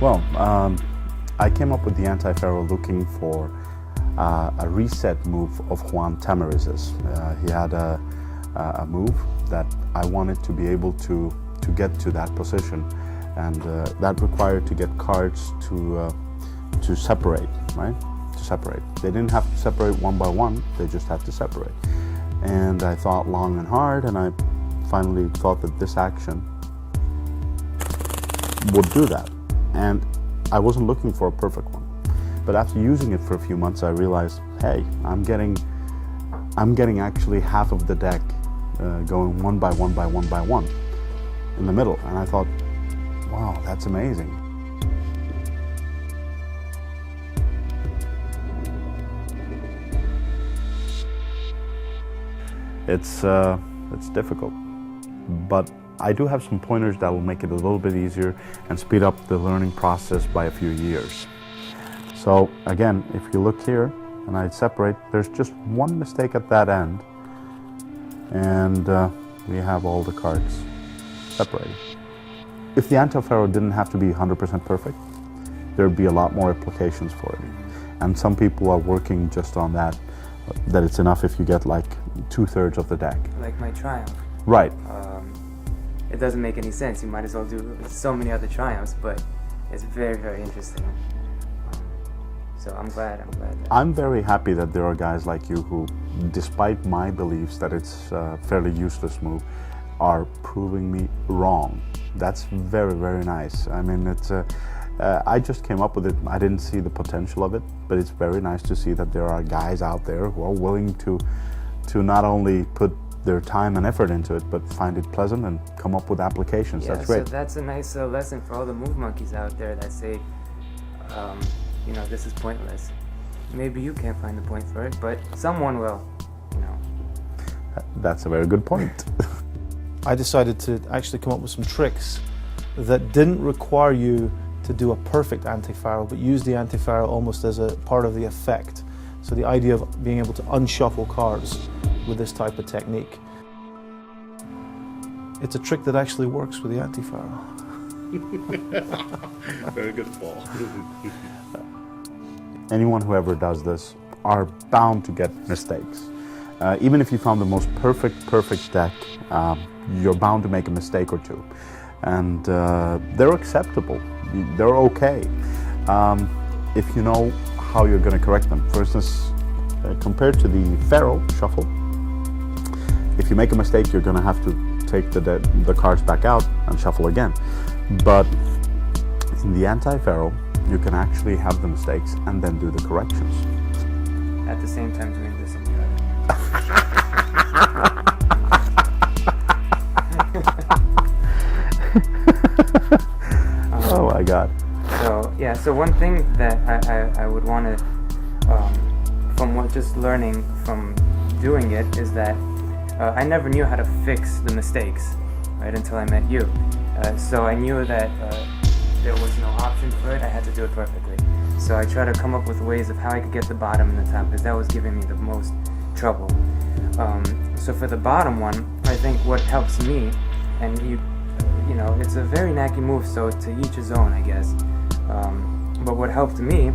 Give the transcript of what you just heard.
Well, I came up with the Anti-Faro looking for a reset move of Juan Tamariz's. He had a move that I wanted to be able to get to that position, and that required to get cards to separate, right? To separate. They didn't have to separate one by one, they just had to separate. And I thought long and hard, and I finally thought that this action would do that. And I wasn't looking for a perfect one. But after using it for a few months, I realized, hey, I'm getting actually half of the deck going one by one by one by one in the middle. And I thought, wow, that's amazing. It's difficult, but I do have some pointers that will make it a little bit easier and speed up the learning process by a few years. So again, if you look here and I separate, there's just one mistake at that end, and we have all the cards separated. If the Anti-Faro didn't have to be 100% perfect, there'd be a lot more applications for it. And some people are working just on that it's enough if you get like 2/3 of the deck. Like my Triumph. Right. It doesn't make any sense. You might as well do so many other Triumphs, but it's very, very interesting. So I'm glad I'm very happy that there are guys like you who, despite my beliefs that it's a fairly useless move, are proving me wrong. That's very, very nice. I mean, it's I just came up with it. I didn't see the potential of it, but it's very nice to see that there are guys out there who are willing to not only put their time and effort into it, but find it pleasant and come up with applications. Yeah, that's great. So that's a nice lesson for all the move monkeys out there that say, you know, this is pointless. Maybe you can't find the point for it, but someone will, you know. That's a very good point. I decided to actually come up with some tricks that didn't require you to do a perfect Anti-Faro, but use the Anti-Faro almost as a part of the effect. So the idea of being able to unshuffle cards with this type of technique. It's a trick that actually works with the Anti-Faro. Very good ball. Anyone who ever does this are bound to get mistakes. Even if you found the most perfect deck, you're bound to make a mistake or two. And they're acceptable. They're okay. If you know how you're going to correct them. For instance, compared to the Faro shuffle, if you make a mistake, you're going to have to take the cards back out and shuffle again. But in the Anti-Faro, you can actually have the mistakes and then do the corrections. At the same time doing this and the other. Oh my God. So yeah, so one thing that I would want to, from just learning from doing it, is that I never knew how to fix the mistakes, right, until I met you. So I knew that there was no option for it. I had to do it perfectly. So I tried to come up with ways of how I could get the bottom and the top, because that was giving me the most trouble. So for the bottom one, I think what helps me, and you know, it's a very knacky move, so to each his own, I guess. But what helped me